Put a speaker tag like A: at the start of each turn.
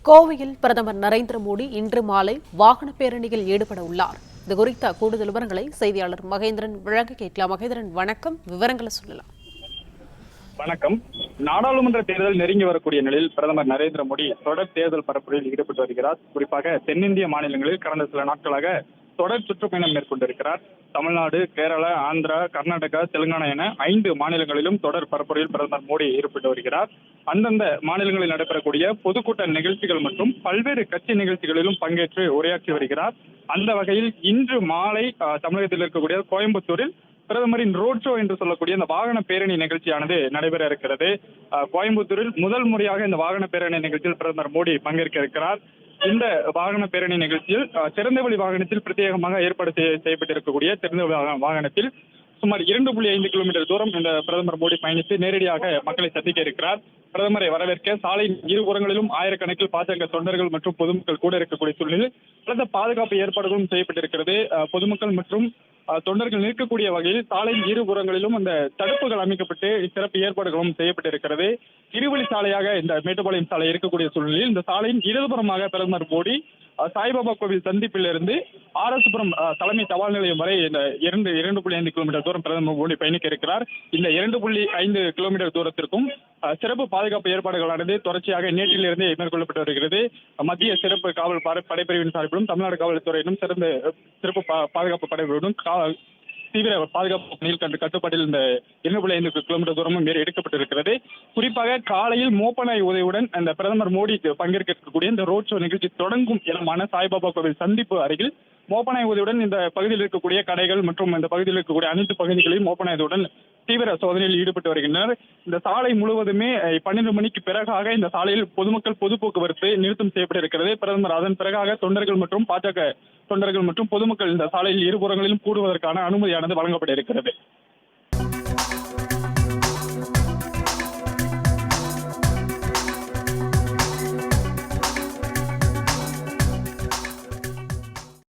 A: கோவையில் பிரதமர் நரேந்திர மோடி இன்று மாலை வாகன பேரணியில் ஈடுபட உள்ளார். இதுகுறித்த கூடுதல் விவரங்களை செய்தியாளர் மகேந்திரன் வழங்க கேட்கலாம். மகேந்திரன், வணக்கம். விவரங்களை சொல்லலாம்.
B: வணக்கம். நாடாளுமன்ற தேர்தல் நெருங்கி வரக்கூடிய நிலையில் பிரதமர் நரேந்திர மோடி தொடர் தேர்தல் பரப்புரையில் ஈடுபட்டு வருகிறார். குறிப்பாக தென்னிந்திய மாநிலங்களில் கடந்த சில நாட்களாக தொடர் சுற்றுப்பயணம் மேற்கொண்டிருக்கிறார். தமிழ்நாடு, கேரளா, ஆந்திரா, கர்நாடகா, தெலுங்கானா என 5 மாநிலங்களிலும் தொடர் பரப்புரையில் பிரதமர் மோடி ஈடுபட்டு வருகிறார். அந்தந்த மாநிலங்களில் நடைபெறக்கூடிய பொதுக்கூட்ட நிகழ்ச்சிகள் மற்றும் பல்வேறு கட்சி நிகழ்ச்சிகளிலும் பங்கேற்று உரையாற்றி வருகிறார். அந்த வகையில் இன்று மாலை தமிழகத்தில் இருக்கக்கூடிய கோயம்புத்தூரில் பிரதமரின் ரோட் ஷோ என்று சொல்லக்கூடிய இந்த வாகன பேரணி நிகழ்ச்சியானது நடைபெற இருக்கிறது. கோயம்புத்தூரில் முதல் முறையாக இந்த வாகன பேரணி நிகழ்ச்சியில் பிரதமர் மோடி பங்கேற்க இருக்கிறார். இந்த வாகன பேரணி நிகழ்ச்சியில் திறந்தவெளி வாகனத்தில் பிரத்யேகமாக ஏற்பாடு செய்யப்பட்டிருக்கக்கூடிய திறந்தவெளி வாகனத்தில் சுமார் 2.5 கிலோமீட்டர் தூரம் இந்த பிரதமர் மோடி பயணித்து நேரடியாக மக்களை சந்திக்க இருக்கிறார். பிரதமரை வரவேற்க சாலையின் இருபுறங்களிலும் ஆயிரக்கணக்கில் பாஜக தொண்டர்கள் மற்றும் பொதுமக்கள் கூட இருக்கக்கூடிய சூழ்நிலையில் பலத்த பாதுகாப்பு ஏற்பாடுகளும் செய்யப்பட்டிருக்கிறது. பொதுமக்கள் மற்றும் தொண்டர்கள் நிற்கக்கூடிய வகையில் சாலையின் இருபுறங்களிலும் அந்த தடுப்புகள் அமைக்கப்பட்டு சிறப்பு ஏற்பாடுகளும் செய்யப்பட்டிருக்கிறது. இருவழி சாலையாக இந்த மேட்டுப்பாளையம் சாலை இருக்கக்கூடிய சூழ்நிலையில் இந்த சாலையின் இடதுபுறமாக பிரதமர் மோடி சாய்பாபா கோவில் சந்திப்பிலிருந்து ஆர்எஸ்புரம் தலைமை தபால் நிலையம் வரை இந்த 2.5 கிலோமீட்டர் தூரம் பிரதமர் மோடி பயணிக்க இருக்கிறார். இந்த 2.5 கிலோமீட்டர் தூரத்திற்கும் சிறப்பு பாதுகாப்பு ஏற்பாடுகளானது தொடர்ச்சியாக நேற்றிலிருந்து மேற்கொள்ளப்பட்டு வருகிறது. மத்திய சிறப்பு காவல் படைப்பிரிவின் சார்பிலும் தமிழ்நாடு காவல்துறையிலும் சிறப்பு பாதுகாப்பு படைப்பிரிவிலும் தீவிர பாதுகாப்பு பணியில் கட்டுப்பாட்டில் இந்த 2.5 கிலோமீட்டர் தூரமும் எடுக்கப்பட்டிருக்கிறது. குறிப்பாக காலையில் மோப்பனாய் உதவியுடன் இந்த பிரதமர் மோடி பங்கேற்கக்கூடிய இந்த ரோட் ஷோ நிகழ்ச்சி தொடங்கும் இடமான சாய்பாபா கோவில் சந்திப்பு அருகில் மோப்பனாய் உதவியுடன் இந்த பகுதியில் இருக்கக்கூடிய கடைகள் மற்றும் இந்த பகுதியில் இருக்கக்கூடிய அனைத்து பகுதிகளையும் மோப்பனாய் உதவியுடன் தீவிர சோதனையில் ஈடுபட்டு வருகின்றனர். இந்த சாலை முழுவதுமே 12 மணிக்கு பிறகாக இந்த சாலையில் பொதுமக்கள் பொது போக்குவரத்து நிறுத்தம் செய்யப்பட்டிருக்கிறது. பிரதமர் அதன் பிறகாக தொண்டர்கள் மற்றும் பாஜக தொண்டர்கள் மற்றும் பொதுமக்கள் இந்த சாலையில் இருபுறங்களிலும் கூடுவதற்கான அனுமதியானது வழங்கப்பட்டிருக்கிறது.